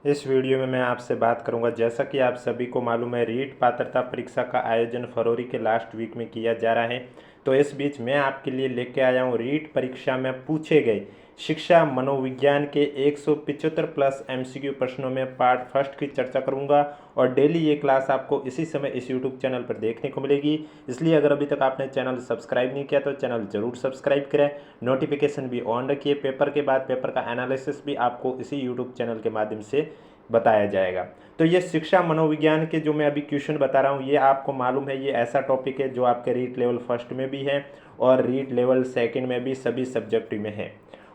इस वीडियो में मैं आपसे बात करूंगा, जैसा कि आप सभी को मालूम है रीट पात्रता परीक्षा का आयोजन फरवरी के लास्ट वीक में किया जा रहा है। तो इस बीच मैं आपके लिए लेके आया हूं रीट परीक्षा में पूछे गए शिक्षा मनोविज्ञान के 175 प्लस एमसीक्यू प्रश्नों में पार्ट फर्स्ट की चर्चा करूंगा और डेली ये क्लास आपको इसी समय इस यूट्यूब चैनल पर देखने को मिलेगी। इसलिए अगर अभी तक आपने चैनल सब्सक्राइब नहीं किया तो चैनल जरूर सब्सक्राइब करें, नोटिफिकेशन भी ऑन रखिए। पेपर के बाद पेपर का एनालिसिस भी आपको इसी यूट्यूब चैनल के माध्यम से बताया जाएगा। तो ये शिक्षा मनोविज्ञान के जो मैं अभी क्वेश्चन बता रहा हूँ, ये आपको मालूम है ये ऐसा टॉपिक है जो आपके रीट लेवल फर्स्ट में भी है और रीट लेवल सेकंड में भी सभी सब्जेक्ट में है।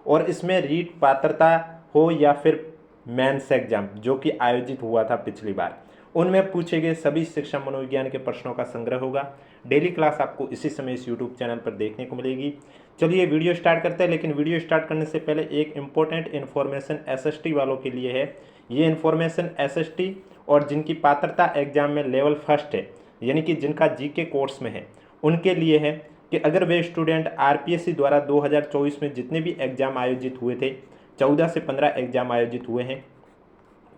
और इसमें रीट पात्रता हो या फिर मेंस एग्जाम जो कि आयोजित हुआ था पिछली बार, उनमें पूछे गए सभी शिक्षा मनोविज्ञान के प्रश्नों का संग्रह होगा। डेली क्लास आपको इसी समय इस यूट्यूब चैनल पर देखने को मिलेगी। चलिए वीडियो स्टार्ट करते हैं, लेकिन वीडियो स्टार्ट करने से पहले एक इम्पोर्टेंट इन्फॉर्मेशन एसएसटी वालों के लिए है। ये इन्फॉर्मेशन एसएसटी और जिनकी पात्रता एग्जाम में लेवल फर्स्ट है, यानी कि जिनका जीके कोर्स में है, उनके लिए है कि अगर वे स्टूडेंट आरपीएससी द्वारा 2024 में जितने भी एग्जाम आयोजित हुए थे, 14 से 15 एग्जाम आयोजित हुए हैं,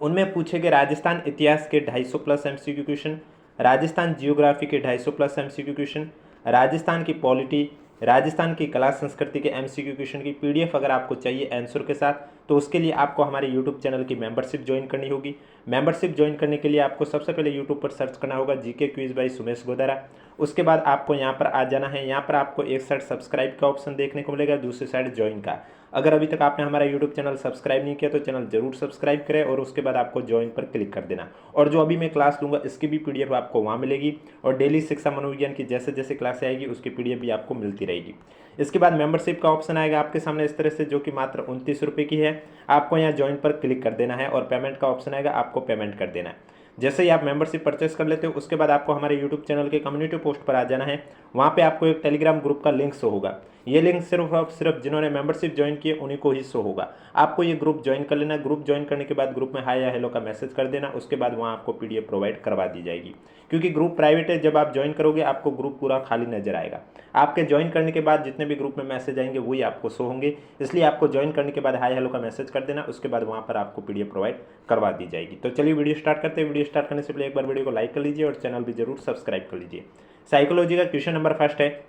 उनमें पूछे गए राजस्थान इतिहास के 250 plus MCQ question, Rajasthan geography के 250 प्लस एमसीक्यू क्वेश्चन, राजस्थान की पॉलिटी, राजस्थान की कला संस्कृति के एमसीक्यू क्वेश्चन की पीडीएफ अगर आपको चाहिए आंसर के साथ, तो उसके लिए आपको हमारे यूट्यूब चैनल की मेंबरशिप ज्वाइन करनी होगी। मेंबरशिप ज्वाइन करने के लिए आपको सबसे पहले यूट्यूब पर सर्च करना होगा GK quiz by Sumesh Godara. उसके बाद आपको यहाँ पर आ जाना है। यहाँ पर आपको एक साइड सब्सक्राइब का ऑप्शन देखने को मिलेगा, दूसरी साइड ज्वाइन का। अगर अभी तक आपने हमारा यूट्यूब चैनल सब्सक्राइब नहीं किया तो चैनल जरूर सब्सक्राइब करें और उसके बाद आपको ज्वाइन पर क्लिक कर देना। और जो अभी मैं क्लास लूँगा इसकी भी पीडीएफ आपको वहाँ मिलेगी और डेली शिक्षा मनोविज्ञान की जैसे जैसे क्लास आएगी उसकी पीडीएफ भी आपको मिलती रहेगी। इसके बाद मेंबरशिप का ऑप्शन आएगा आपके सामने इस तरह से, जो कि मात्र 29 रुपये की है। आपको यहाँ ज्वाइन पर क्लिक कर देना है और पेमेंट का ऑप्शन आएगा, आपको पेमेंट कर देना है। जैसे ही आप मेंबरशिप परचेस कर लेते हो उसके बाद आपको हमारे यूट्यूब चैनल के कम्युनिटी पोस्ट पर आ जाना है। वहाँ पे आपको एक टेलीग्राम ग्रुप का लिंक शो होगा। ये लिंक सिर्फ और सिर्फ जिन्होंने मेंबरशिप ज्वाइन किए उन्हीं को ही शो होगा। आपको ये ग्रुप ज्वाइन कर लेना। ग्रुप ज्वाइन करने के बाद ग्रुप में हाय या हेलो का मैसेज कर देना। उसके बाद वहाँ आपको पीडीएफ प्रोवाइड करवा दी जाएगी। क्योंकि ग्रुप प्राइवेट है, जब आप ज्वाइन करोगे आपको ग्रुप पूरा खाली नजर आएगा। आपके ज्वाइन करने के बाद जितने भी ग्रुप में मैसेज आएंगे वही आपको शो होंगे। इसलिए आपको ज्वाइन करने के बाद हाय हेलो का मैसेज कर देना। उसके बाद वहाँ पर आपको पीडीएफ प्रोवाइड करवा दी जाएगी। तो चलिए वीडियो स्टार्ट करते हैं। वीडियो स्टार्ट करने से पहले एक बार वीडियो को लाइक कर लीजिए और चैनल भी जरूर सब्सक्राइब कर लीजिए। साइकोलॉजी का क्वेश्चन नंबर फर्स्ट है,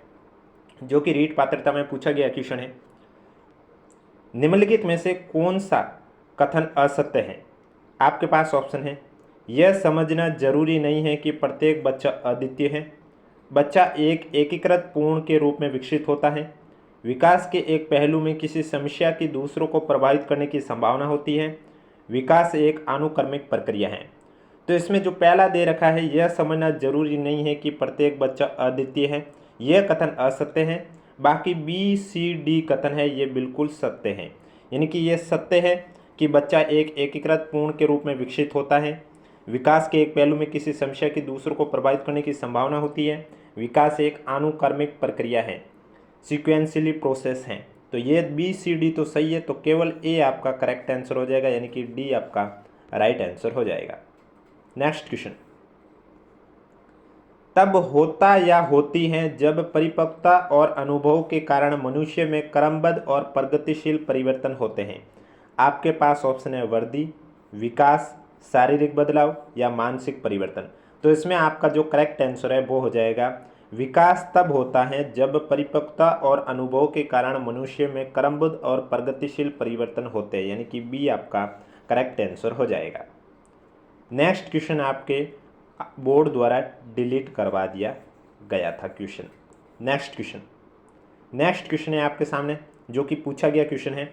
जो कि रीट पात्रता में पूछा गया क्वेश्चन है। निम्नलिखित में से कौन सा कथन असत्य है? आपके पास ऑप्शन है। यह समझना जरूरी नहीं है कि प्रत्येक बच्चा अद्वितीय है। बच्चा एक एकीकृत पूर्ण के रूप में विकसित होता है। विकास के एक पहलू में किसी समस्या की दूसरों को प्रभावित करने की संभावना होती है। विकास एक अनुक्रमिक प्रक्रिया है। तो इसमें जो पहला दे रखा है, यह समझना जरूरी नहीं है कि प्रत्येक बच्चा अद्वितीय है, यह कथन असत्य है। बाकी बी सी डी कथन है ये बिल्कुल सत्य है। यानी कि यह सत्य है कि बच्चा एक एकीकृत पूर्ण के रूप में विकसित होता है। विकास के एक पहलू में किसी समस्या की दूसरों को प्रभावित करने की संभावना होती है। विकास एक अनुक्रमिक प्रक्रिया है, सीक्वेंशियली प्रोसेस है। तो ये बी सी डी तो सही है, तो केवल ए आपका करेक्ट आंसर हो जाएगा, यानी कि डी आपका राइट आंसर हो जाएगा। Next question. तब होता या होती है जब परिपक्वता और अनुभव के कारण मनुष्य में क्रमबद्ध और प्रगतिशील परिवर्तन होते हैं। आपके पास ऑप्शन है वृद्धि, विकास, शारीरिक बदलाव या मानसिक परिवर्तन। तो इसमें आपका जो करेक्ट आंसर है वो हो जाएगा विकास तब होता है जब परिपक्वता और अनुभव के कारण मनुष्य में क्रमबद्ध और प्रगतिशील परिवर्तन होते हैं, यानी कि बी आपका करेक्ट आंसर हो जाएगा। नेक्स्ट क्वेश्चन आपके बोर्ड द्वारा डिलीट करवा दिया गया था क्वेश्चन। नेक्स्ट क्वेश्चन है आपके सामने, जो कि पूछा गया क्वेश्चन है।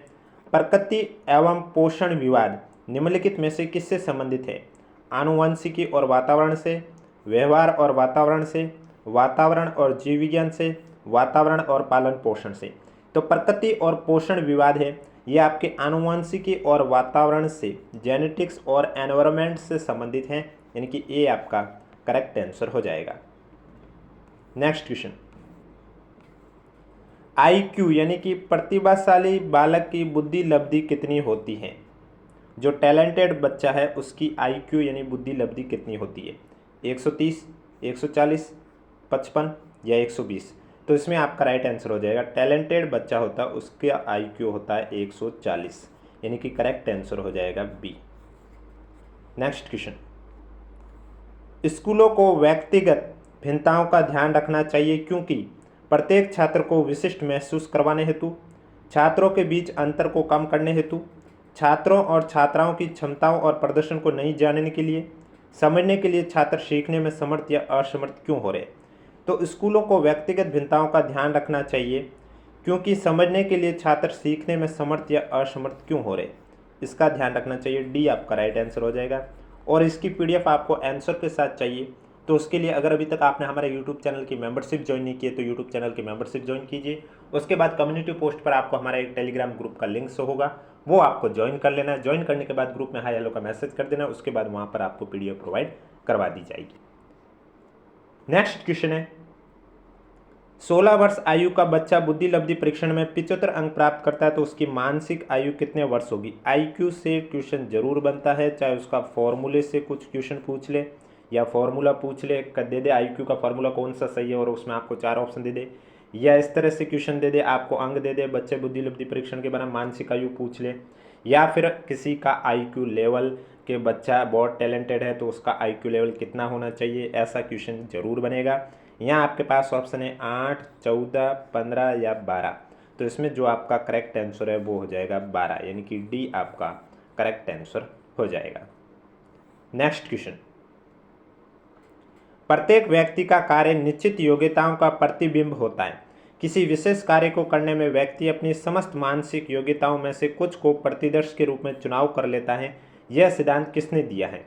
प्रकृति एवं पोषण विवाद निम्नलिखित में से किससे संबंधित है? आनुवंशिकी और वातावरण से, व्यवहार और वातावरण से, वातावरण और जीव विज्ञान से, वातावरण और पालन पोषण से। तो प्रकृति और पोषण विवाद है, ये आपके आनुवंशिकी और वातावरण से, जेनेटिक्स और एनवायरनमेंट से संबंधित हैं, यानी कि ए आपका करेक्ट आंसर हो जाएगा। Next question. IQ यानी कि प्रतिभाशाली बालक की बुद्धि लब्धि कितनी होती है? जो टैलेंटेड बच्चा है उसकी IQ यानी बुद्धि लब्धि कितनी होती है? 130, 140, 55 या 120? तो इसमें आपका राइट आंसर हो जाएगा, टैलेंटेड बच्चा होता है उसका IQ होता है 140, यानी कि करेक्ट आंसर हो जाएगा बी। नेक्स्ट क्वेश्चन, स्कूलों को व्यक्तिगत भिन्नताओं का ध्यान रखना चाहिए क्योंकि प्रत्येक छात्र को विशिष्ट महसूस करवाने हेतु, छात्रों के बीच अंतर को कम करने हेतु, छात्रों और छात्राओं की क्षमताओं और प्रदर्शन को नहीं जानने के लिए, समझने के लिए छात्र सीखने में समर्थ या असमर्थ क्यों हो रहे। तो स्कूलों को व्यक्तिगत भिन्नताओं का ध्यान रखना चाहिए क्योंकि समझने के लिए छात्र सीखने में समर्थ या असमर्थ क्यों हो रहे, इसका ध्यान रखना चाहिए। डी आपका राइट आंसर हो जाएगा। और इसकी पीडीएफ आपको आंसर के साथ चाहिए तो उसके लिए अगर अभी तक आपने हमारे यूट्यूब चैनल की मेंबरशिप ज्वाइन नहीं की है तो यूट्यूब चैनल की मेंबरशिप ज्वाइन कीजिए। उसके बाद कम्युनिटी पोस्ट पर आपको हमारा एक टेलीग्राम ग्रुप का लिंक शो होगा, वो आपको ज्वाइन कर लेना है। ज्वाइन करने के बाद ग्रुप में हाई हेलो का मैसेज कर देना, उसके बाद वहाँ पर आपको पीडीएफ प्रोवाइड करवा दी जाएगी। नेक्स्ट क्वेश्चन है, 16 वर्ष आयु का बच्चा बुद्धि लब्धि परीक्षण में 75 अंक प्राप्त करता है तो उसकी मानसिक आयु कितने वर्ष होगी। आईक्यू से क्वेश्चन जरूर बनता है, चाहे उसका फॉर्मूले से कुछ क्वेश्चन पूछ ले या फॉर्मूला पूछ ले, दे दे आईक्यू का फॉर्मूला कौन सा सही है और उसमें आपको 4 ऑप्शन दे दे, या इस तरह से क्वेश्चन दे दे आपको अंक दे दे, बच्चे बुद्धि लब्धि परीक्षण के बारे में मानसिक आयु पूछ ले, या फिर किसी का आईक्यू लेवल के बच्चा बहुत टैलेंटेड है तो उसका आईक्यू लेवल कितना होना चाहिए, ऐसा क्वेश्चन जरूर बनेगा। यहाँ आपके पास ऑप्शन है 8, 14, 15 या 12। तो इसमें जो आपका करेक्ट आंसर है वो हो जाएगा 12, यानी कि डी आपका करेक्ट आंसर हो जाएगा। नेक्स्ट क्वेश्चन, प्रत्येक व्यक्ति का कार्य निश्चित योग्यताओं का प्रतिबिंब होता है। किसी विशेष कार्य को करने में व्यक्ति अपनी समस्त मानसिक योग्यताओं में से कुछ को प्रतिदर्श के रूप में चुनाव कर लेता है। यह सिद्धांत किसने दिया है।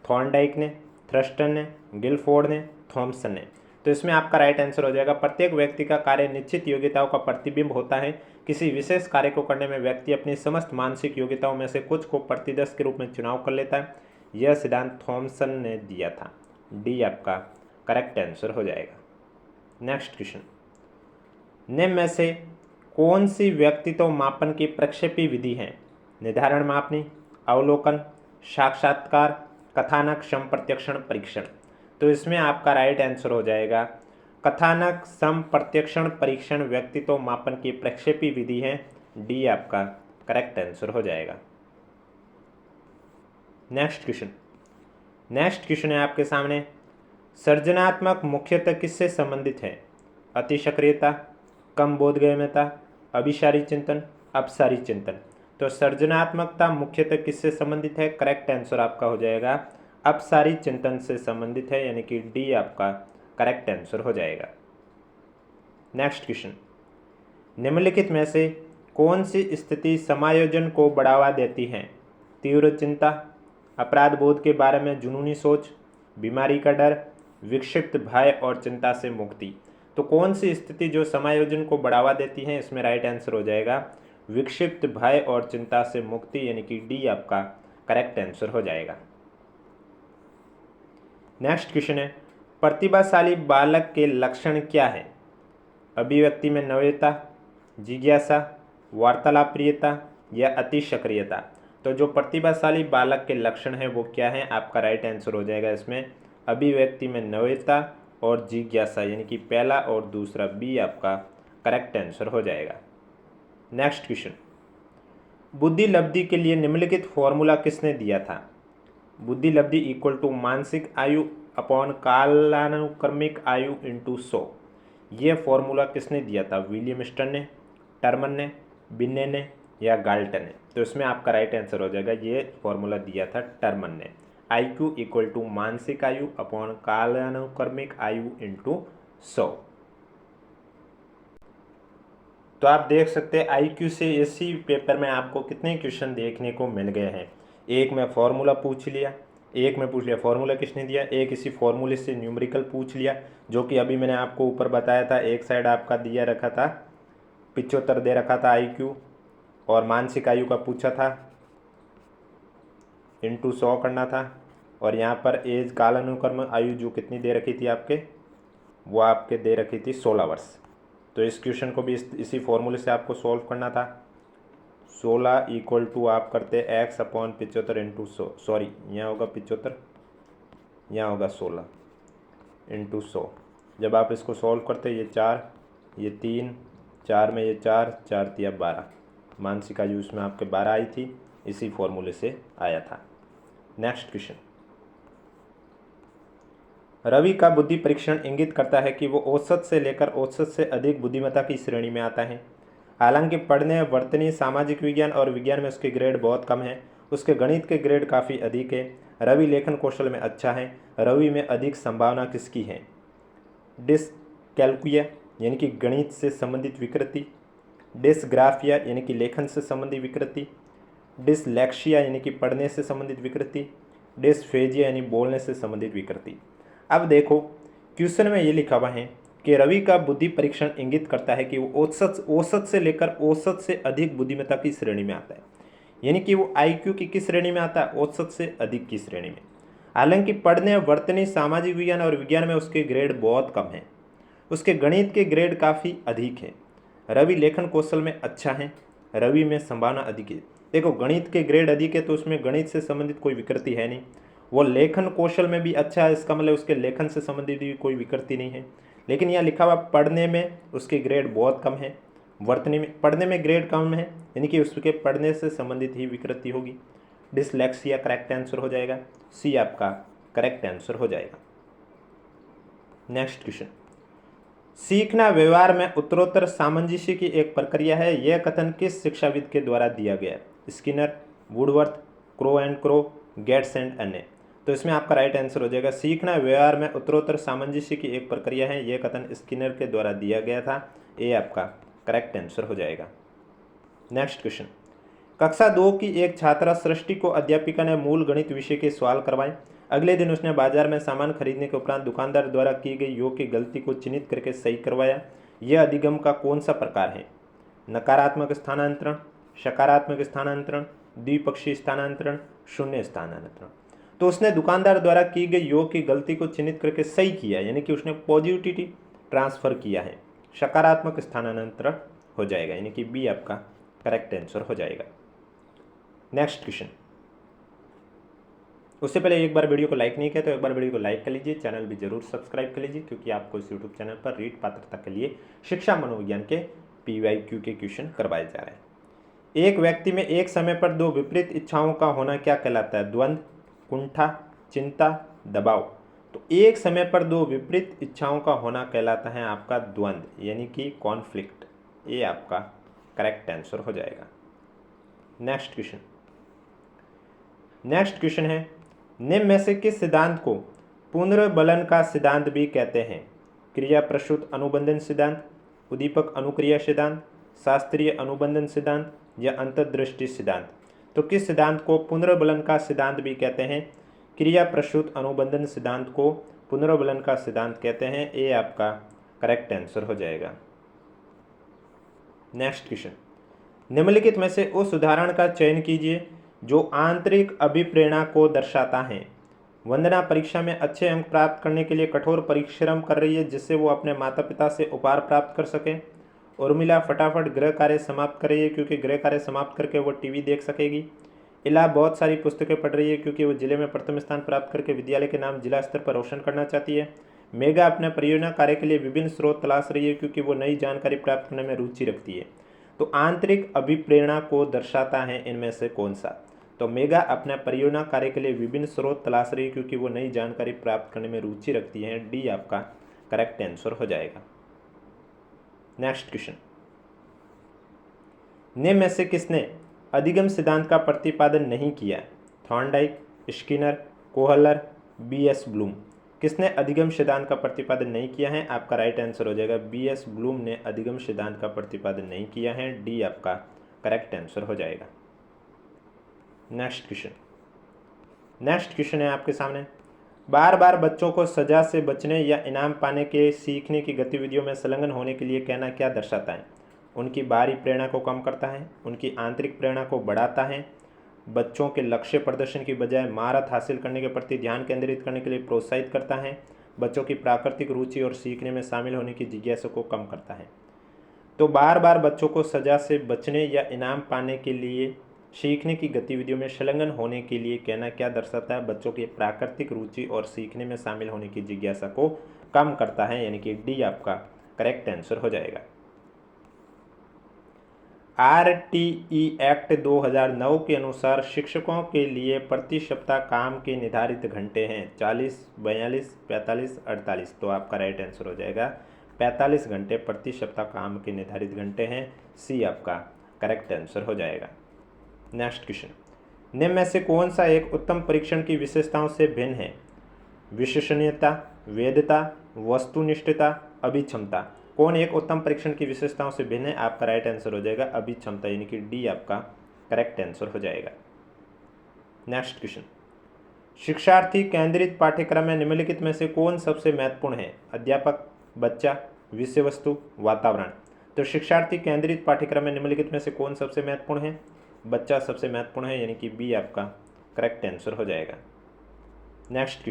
थॉर्नडाइक ने, थ्रस्टन ने, गिलफोर्ड ने, थॉमसन ने। तो इसमें आपका राइट आंसर हो जाएगा, प्रत्येक व्यक्ति का कार्य निश्चित योग्यताओं का प्रतिबिंब होता है। किसी विशेष कार्य को करने में व्यक्ति अपनी समस्त मानसिक योग्यताओं में से कुछ को प्रतिदर्श के रूप में चुनाव कर लेता है। यह सिद्धांत थॉमसन ने दिया था। डी आपका करेक्ट आंसर हो जाएगा। नेक्स्ट क्वेश्चन, निम्न में से कौन सी व्यक्तित्व मापन की प्रक्षेपी विधि है। निर्धारण मापनी, अवलोकन, साक्षात्कार, कथानक संप्रत्यक्षण परीक्षण। तो इसमें आपका राइट आंसर हो जाएगा कथानक संप्रत्यक्षण परीक्षण व्यक्तित्व मापन की प्रक्षेपी विधि है। डी आपका करेक्ट आंसर हो जाएगा। नेक्स्ट क्वेश्चन है आपके सामने, सृजनात्मक मुख्यतः किससे संबंधित है। अति सक्रियता, कम बोधगम्यता, अभिसारी चिंतन, अपसारी चिंतन। तो सृजनात्मकता मुख्यतः किससे संबंधित है। करेक्ट आंसर आपका हो जाएगा अपसारी चिंतन से संबंधित है, यानी कि डी आपका करेक्ट आंसर हो जाएगा। नेक्स्ट क्वेश्चन, निम्नलिखित में से कौन सी स्थिति समायोजन को बढ़ावा देती है। तीव्र चिंता, अपराध बोध के बारे में जुनूनी सोच, बीमारी का डर, विक्षिप्त भय और चिंता से मुक्ति। तो कौन सी स्थिति जो समायोजन को बढ़ावा देती है, इसमें राइट आंसर हो जाएगा विक्षिप्त भय और चिंता से मुक्ति, यानी कि डी आपका करेक्ट आंसर हो जाएगा। नेक्स्ट क्वेश्चन है, प्रतिभाशाली बालक के लक्षण क्या है। अभिव्यक्ति में नवीनता, जिज्ञासा, वार्तालाप प्रियता या अति सक्रियता। तो जो प्रतिभाशाली बालक के लक्षण है वो क्या है, आपका राइट आंसर हो जाएगा इसमें अभिव्यक्ति में नवीनता और जिज्ञासा, यानी कि पहला और दूसरा, बी आपका करेक्ट आंसर हो जाएगा। नेक्स्ट क्वेश्चन, बुद्धि लब्धि के लिए निम्नलिखित फॉर्मूला किसने दिया था। बुद्धि लब्धि इक्वल टू मानसिक आयु अपॉन कालानुक्रमिक आयु इंटू 100। ये फॉर्मूला किसने दिया था। विलियम स्टर्न ने, टर्मन ने, बिन्ने ने या गाल्टन ने। तो इसमें आपका राइट आंसर हो जाएगा, ये फॉर्मूला दिया था टर्मन ने। IQ इक्वल टू मानसिक आयु अपॉन कालानुक्रमिक आयु इंटू 100। तो आप देख सकते हैं IQ से इसी पेपर में आपको कितने क्वेश्चन देखने को मिल गए हैं। एक में फॉर्मूला पूछ लिया, एक में पूछ लिया फॉर्मूला किसने दिया, एक इसी फॉर्मूले से न्यूमेरिकल पूछ लिया जो कि अभी मैंने आपको ऊपर बताया था। एक साइड आपका दिया रखा था 75 दे रखा था IQ और मानसिक आयु का पूछा था इंटू 100 करना था, और यहाँ पर एज कालानुक्रम आयु जो कितनी दे रखी थी आपके, वो आपके दे रखी थी 16 वर्ष। तो इस क्वेश्चन को भी इसी फॉर्मूले से आपको सॉल्व करना था। 16 इक्वल टू आप करते x अपॉन 75 इंटू 100, सॉरी यहाँ होगा 75, यहाँ होगा 16 इंटू 100। जब आप इसको सॉल्व करते ये 4, ये 3, 4 में ये 4, 4 तिया 12, मानसिक आयु इसमें आपके 12 आई थी, इसी फॉर्मूले से आया था। नेक्स्ट क्वेश्चन, रवि का बुद्धि परीक्षण इंगित करता है कि वो औसत से लेकर औसत से अधिक बुद्धिमत्ता की श्रेणी में आता है। हालांकि पढ़ने, वर्तनी, सामाजिक विज्ञान और विज्ञान में उसके ग्रेड बहुत कम है। उसके गणित के ग्रेड काफ़ी अधिक है। रवि लेखन कौशल में अच्छा है। रवि में अधिक संभावना किसकी है? डिसकैल्कुलिया यानी कि गणित से संबंधित विकृति, डिसग्राफिया यानी कि लेखन से संबंधित विकृति, डिसलेक्सिया यानी कि पढ़ने से संबंधित विकृति, डिसफेजिया यानी बोलने से संबंधित विकृति। अब देखो क्वेश्चन में ये लिखा हुआ है कि रवि का बुद्धि परीक्षण इंगित करता है कि वो औसत से लेकर औसत से अधिक बुद्धिमत्ता की श्रेणी में आता है, यानी कि वो आईक्यू की किस श्रेणी में आता है? औसत से अधिक की श्रेणी में। हालांकि पढ़ने, वर्तनी, सामाजिक विज्ञान और विज्ञान में उसके ग्रेड बहुत कम हैं। उसके गणित के ग्रेड काफ़ी अधिक है। रवि लेखन कौशल में अच्छा है। रवि में संभावना अधिक है। देखो गणित के ग्रेड अधिक है तो उसमें गणित से संबंधित कोई विकृति है नहीं। वो लेखन कौशल में भी अच्छा है, इसका मतलब उसके लेखन से संबंधित भी कोई विकृति नहीं है। लेकिन यहाँ लिखा हुआ पढ़ने में उसके ग्रेड बहुत कम है। वर्तनी में, पढ़ने में ग्रेड कम है यानी कि उसके पढ़ने से संबंधित ही विकृति होगी। डिसलेक्सिया करेक्ट आंसर हो जाएगा। सी आपका करेक्ट आंसर हो जाएगा। नेक्स्ट क्वेश्चन, सीखना व्यवहार में उत्तरोत्तर सामंजस्य की एक प्रक्रिया है। यह कथन किस शिक्षाविद के द्वारा दिया गया? Skinner, Woodworth, Crow and Crow, Gates and अन्य। तो इसमें आपका राइट आंसर हो जाएगा सीखना व्यवहार में उत्तरोत्तर सामंजस्य की एक प्रक्रिया है। यह कथन स्किनर के द्वारा दिया गया था। ये आपका करेक्ट आंसर हो जाएगा। नेक्स्ट क्वेश्चन, कक्षा 2 की एक छात्रा सृष्टि को अध्यापिका ने मूल गणित विषय के सवाल करवाए। अगले दिन उसने बाजार में सामान खरीदने के उपरांत दुकानदार द्वारा की गई योग की गलती को चिन्हित करके सही करवाया। यह अधिगम का कौन सा प्रकार है? नकारात्मक स्थानांतरण, सकारात्मक स्थानांतरण, द्विपक्षीय स्थानांतरण, शून्य स्थानांतरण। तो उसने दुकानदार द्वारा की गई योग की गलती को चिन्हित करके सही किया, यानी कि उसने पॉजिटिविटी ट्रांसफर किया है। सकारात्मक स्थानांतरण हो जाएगा, यानी कि बी आपका करेक्ट आंसर हो जाएगा। नेक्स्ट क्वेश्चन, उससे पहले एक बार वीडियो को लाइक नहीं किया तो एक बार वीडियो को लाइक कर लीजिए, चैनल भी जरूर सब्सक्राइब कर लीजिए, क्योंकि आपको इस यूट्यूब चैनल पर रीट पात्रता के लिए शिक्षा मनोविज्ञान के PYQ के क्वेश्चन करवाए जा रहे हैं। एक व्यक्ति में एक समय पर दो विपरीत इच्छाओं का होना क्या कहलाता है? द्वंद्व, कुंठा, चिंता, दबाव। तो एक समय पर दो विपरीत इच्छाओं का होना कहलाता है आपका द्वंद्व, यानी कि कॉन्फ्लिक्ट। ये आपका करेक्ट आंसर हो जाएगा। नेक्स्ट क्वेश्चन है, निम्न में से किस सिद्धांत को पुनर्बलन का सिद्धांत भी कहते हैं? क्रिया प्रसूत अनुबंधन सिद्धांत, उद्दीपक अनुक्रिया सिद्धांत, शास्त्रीय अनुबंधन सिद्धांत या अंतर्दृष्टि सिद्धांत। तो किस सिद्धांत को पुनर्बलन का सिद्धांत भी कहते हैं? क्रिया प्रसूत अनुबंधन सिद्धांत को पुनर्बलन का सिद्धांत कहते हैं। ये आपका करेक्ट आंसर हो जाएगा। नेक्स्ट क्वेश्चन, निम्नलिखित में से उस उदाहरण का चयन कीजिए जो आंतरिक अभिप्रेरणा को दर्शाता है। वंदना परीक्षा में अच्छे अंक प्राप्त करने के लिए कठोर परिश्रम कर रही है, जिससे वो अपने माता पिता से उपहार प्राप्त कर सके। उर्मिला फटाफट गृह कार्य समाप्त कर रही है, क्योंकि गृह कार्य समाप्त करके वो टीवी देख सकेगी। इला बहुत सारी पुस्तकें पढ़ रही है, क्योंकि वो जिले में प्रथम स्थान प्राप्त करके विद्यालय के नाम जिला स्तर पर रोशन करना चाहती है। मेगा अपने परियोजना कार्य के लिए विभिन्न स्रोत तलाश रही है, क्योंकि वो नई जानकारी प्राप्त करने में रुचि रखती है। तो आंतरिक अभिप्रेरणा को दर्शाता है इनमें से कौन सा? तो मेगा अपने परियोजना कार्य के लिए विभिन्न स्रोत तलाश रही है, क्योंकि वो नई जानकारी प्राप्त करने में रुचि रखती है। डी आपका करेक्ट आंसर हो जाएगा। नेक्स्ट क्वेश्चन, निम्न में से किसने अधिगम सिद्धांत का प्रतिपादन नहीं किया? Thorndike, Skinner, Kohler, BS Bloom. किसने अधिगम सिद्धांत का प्रतिपादन नहीं किया है? आपका राइट आंसर हो जाएगा BS ब्लूम ने अधिगम सिद्धांत का प्रतिपादन नहीं किया है। डी आपका करेक्ट आंसर हो जाएगा। नेक्स्ट क्वेश्चन है आपके सामने, बार बार बच्चों को सजा से बचने या इनाम पाने के सीखने की गतिविधियों में संलग्न होने के लिए कहना क्या दर्शाता है? उनकी बाहरी प्रेरणा को कम करता है, उनकी आंतरिक प्रेरणा को बढ़ाता है, बच्चों के लक्ष्य प्रदर्शन की बजाय महारत हासिल करने के प्रति ध्यान केंद्रित करने के लिए प्रोत्साहित करता है, बच्चों की प्राकृतिक रुचि और सीखने में शामिल होने की जिज्ञासा को कम करता है। तो बार बार बच्चों को सजा से बचने या इनाम पाने के लिए सीखने की गतिविधियों में संलग्न होने के लिए कहना क्या दर्शाता है? बच्चों की प्राकृतिक रुचि और सीखने में शामिल होने की जिज्ञासा को कम करता है, यानी कि डी आपका करेक्ट आंसर हो जाएगा। RTE एक्ट 2009 के अनुसार शिक्षकों के लिए प्रति सप्ताह काम के निर्धारित घंटे हैं 40, 42, 45, 48। तो आपका राइट आंसर हो जाएगा 45 घंटे प्रति सप्ताह काम के निर्धारित घंटे हैं। सी आपका करेक्ट आंसर हो जाएगा। नेक्स्ट क्वेश्चन, निम्न में से कौन सा एक उत्तम परीक्षण की विशेषताओं से भिन्न है? विश्वसनीयता, वैधता, वस्तुनिष्ठता, अभिक्षमता। कौन एक उत्तम परीक्षण की विशेषताओं से भिन्न है? आपका राइट आंसर हो जाएगा अभिक्षमता, यानी कि डी आपका करेक्ट आंसर हो जाएगा। नेक्स्ट क्वेश्चन, शिक्षार्थी केंद्रित पाठ्यक्रम में निम्नलिखित में से कौन सबसे महत्वपूर्ण है? अध्यापक, बच्चा, विषय वस्तु, वातावरण। तो शिक्षार्थी केंद्रित पाठ्यक्रम में निम्नलिखित में से कौन सबसे महत्वपूर्ण है? बच्चा सबसे महत्वपूर्ण है, यानी कि बी आपका करेक्ट आंसर हो जाएगा। नेक्स्ट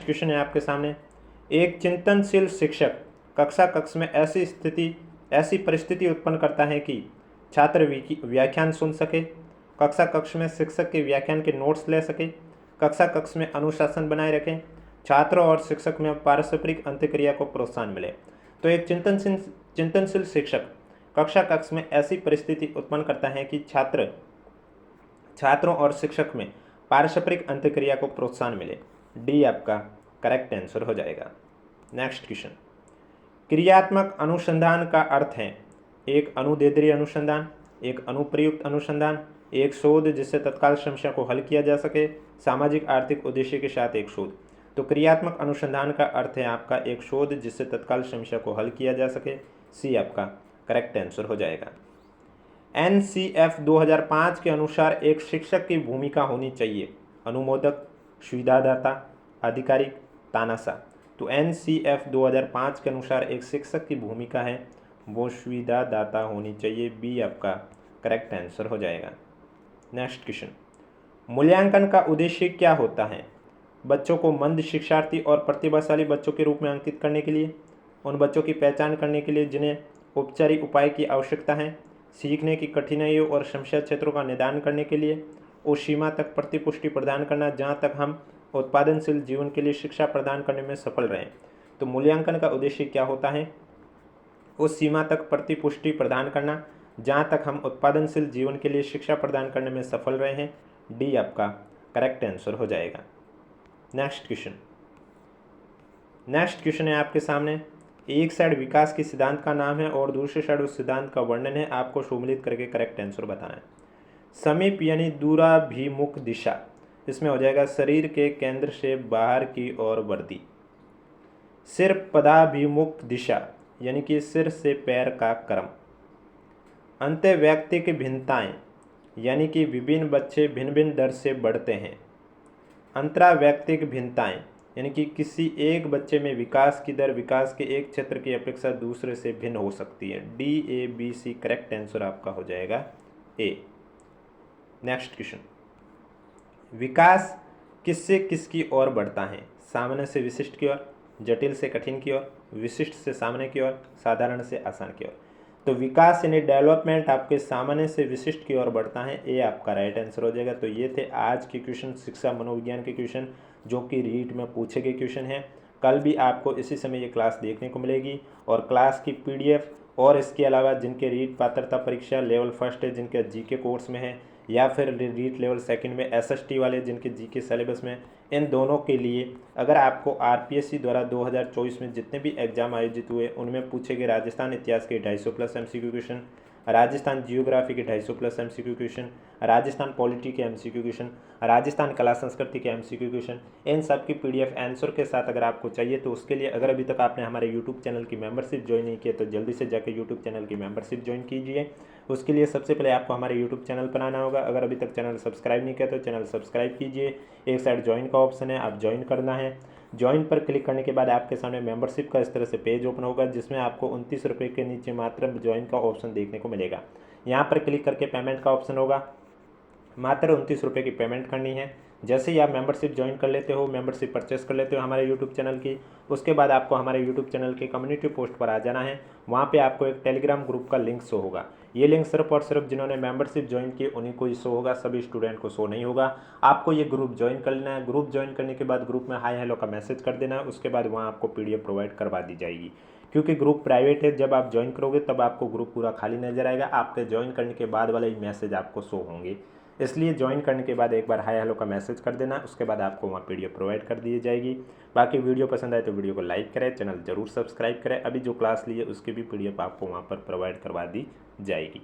क्वेश्चन है आपके सामने, एक चिंतनशील शिक्षक कक्ष में ऐसी परिस्थिति उत्पन्न करता है कि छात्र व्याख्यान सुन सके, कक्ष में शिक्षक के व्याख्यान के नोट्स ले सके, कक्ष में अनुशासन बनाए रखें, छात्रों और शिक्षक में पारस्परिक अंतक्रिया को प्रोत्साहन मिले। तो एक चिंतनशील शिक्षक कक्ष में ऐसी परिस्थिति उत्पन्न करता है कि छात्रों और शिक्षक में पारस्परिक अंतक्रिया को प्रोत्साहन मिले। डी आपका करेक्ट आंसर हो जाएगा। नेक्स्ट क्वेश्चन, क्रियात्मक अनुसंधान का अर्थ है एक अनुदेंद्रीय अनुसंधान, एक अनुप्रयुक्त अनुसंधान, एक शोध जिससे तत्काल समस्या को हल किया जा सके, सामाजिक आर्थिक उद्देश्य के साथ एक शोध। तो क्रियात्मक अनुसंधान का अर्थ है आपका एक शोध जिससे तत्काल समस्या को हल किया जा सके। सी आपका करेक्ट आंसर हो जाएगा। NCF 2005 के अनुसार एक शिक्षक की भूमिका होनी चाहिए अनुमोदक, सुविधादाता, आधिकारिक, तानाशाह। तो NCF 2005 के अनुसार एक शिक्षक की भूमिका है वो सुविधादाता होनी चाहिए। बी आपका करेक्ट आंसर हो जाएगा। नेक्स्ट क्वेश्चन, मूल्यांकन का उद्देश्य क्या होता है? बच्चों को मंद शिक्षार्थी और प्रतिभाशाली बच्चों के रूप में अंकित करने के लिए, उन बच्चों की पहचान करने के लिए जिन्हें औपचारिक उपाय की आवश्यकता है, सीखने की कठिनाइयों और समस्या क्षेत्रों का निदान करने के लिए, उस सीमा तक प्रतिपुष्टि प्रदान करना जहां तक हम उत्पादनशील जीवन के लिए शिक्षा प्रदान करने में सफल रहें। तो मूल्यांकन का उद्देश्य क्या होता है? उस सीमा तक प्रतिपुष्टि प्रदान करना जहां तक हम उत्पादनशील जीवन के लिए शिक्षा प्रदान करने में सफल रहे हैं। डी आपका करेक्ट आंसर हो जाएगा। नेक्स्ट क्वेश्चन है आपके सामने, एक साइड विकास के सिद्धांत का नाम है और दूसरी साइड उस सिद्धांत का वर्णन है। आपको सम्मिलित करके करेक्ट आंसर बताना है। समीप यानी दूराभिमुख दिशा, इसमें हो जाएगा शरीर के केंद्र से बाहर की ओर वर्दी। सिर पदाभिमुख दिशा यानी कि सिर से पैर का क्रम। अंतःवैयक्तिक भिन्नताएं यानी कि विभिन्न बच्चे भिन्न भिन्न दर से बढ़ते हैं। अंतरावैयक्तिक भिन्नताएं यानी कि किसी एक बच्चे में विकास की दर विकास के एक क्षेत्र की अपेक्षा दूसरे से भिन्न हो सकती है। DABC करेक्ट आंसर आपका हो जाएगा ए। नेक्स्ट क्वेश्चन, विकास किससे किसकी ओर बढ़ता है? सामान्य से विशिष्ट की ओर, जटिल से कठिन की ओर, विशिष्ट से सामान्य की ओर, साधारण से आसान की ओर। तो विकास यानी डेवलपमेंट आपके सामान्य से विशिष्ट की ओर बढ़ता है। ए आपका राइट आंसर हो जाएगा। तो ये थे आज के क्वेश्चन, शिक्षा मनोविज्ञान के क्वेश्चन जो कि रीट में पूछे गए क्वेश्चन हैं। कल भी आपको इसी समय ये क्लास देखने को मिलेगी और क्लास की PDF और इसके अलावा जिनके रीट पात्रता परीक्षा लेवल फर्स्ट है, जिनके GK कोर्स में है, या फिर रीट लेवल सेकंड में SST वाले जिनके GK सिलेबस में, इन दोनों के लिए अगर आपको RPSC द्वारा 2024 में जितने भी एग्जाम आयोजित हुए उनमें पूछे गए राजस्थान इतिहास के 250 plus MCQ question, Rajasthan geography के 250 plus MCQ question, Rajasthan polity के MCQ क्वेश्चन, राजस्थान कला संस्कृति के MCQ क्वेश्चन, इन सब की PDF आंसर के साथ अगर आपको चाहिए तो उसके लिए अगर अभी तक आपने हमारे YouTube चैनल की मेंबरशिप ज्वाइन नहीं की तो जल्दी से जाकर YouTube चैनल की मेंबरशिप ज्वाइन कीजिए। उसके लिए सबसे पहले आपको हमारे YouTube चैनल पर आना होगा। अगर अभी तक चैनल सब्सक्राइब नहीं किया तो चैनल सब्सक्राइब कीजिए। एक साइड ज्वाइन का ऑप्शन है, आप ज्वाइन करना है। ज्वाइन पर क्लिक करने के बाद आपके सामने मेंबरशिप का इस तरह से पेज ओपन होगा जिसमें आपको 29 रुपये के नीचे मात्र ज्वाइन का ऑप्शन देखने को मिलेगा। यहाँ पर क्लिक करके पेमेंट का ऑप्शन होगा, मात्र 29 रुपये की पेमेंट करनी है। जैसे ही आप मेंबरशिप ज्वाइन कर लेते हो, मेंबरशिप परचेस कर लेते हो हमारे यूट्यूब चैनल की, उसके बाद आपको हमारे यूट्यूब चैनल के कम्युनिटी पोस्ट पर आ जाना है। वहाँ पे आपको एक टेलीग्राम ग्रुप का लिंक शो होगा। ये लिंक सिर्फ और सिर्फ जिन्होंने मेंबरशिप ज्वाइन की उन्हीं को ही शो होगा, सभी स्टूडेंट को शो नहीं होगा। आपको ये ग्रुप ज्वाइन कर लेना है। ग्रुप ज्वाइन करने के बाद ग्रुप में हाय हेलो का मैसेज कर देना है। उसके बाद वहाँ आपको PDF प्रोवाइड करवा दी जाएगी, क्योंकि ग्रुप प्राइवेट है। जब आप ज्वाइन करोगे तब आपको ग्रुप पूरा खाली नज़र आएगा, आपके ज्वाइन करने के बाद वाले ही मैसेज आपको शो होंगे। इसलिए ज्वाइन करने के बाद एक बार हाय हेलो का मैसेज कर देना, उसके बाद आपको वहाँ पीडीएफ प्रोवाइड कर दी जाएगी। बाकी वीडियो पसंद आए तो वीडियो को लाइक करें, चैनल जरूर सब्सक्राइब करें। अभी जो क्लास ली है उसकी भी पीडीएफ आपको वहाँ पर प्रोवाइड करवा दी जाएगी।